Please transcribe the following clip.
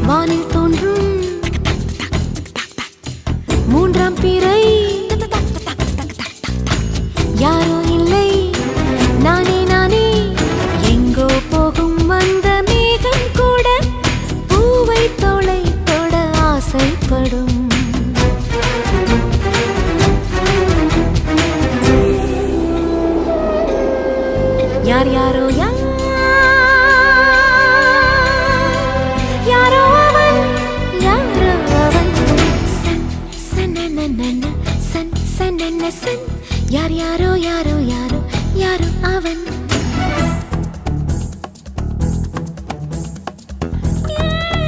வானில் தோன்றும் மூன்றாம் பிறை யாரோ இல்லை நானே நானே எங்கோ போகும் அந்த மேகம் கூட பூவை தோளை தொட ஆசைப்படும் யார் யாரோ யாரோ அவன் யாரோ அவன் சன் சனனனன சன் சனன சன் யார் யாரோ யாரோ யாரோ யாரோ அவன்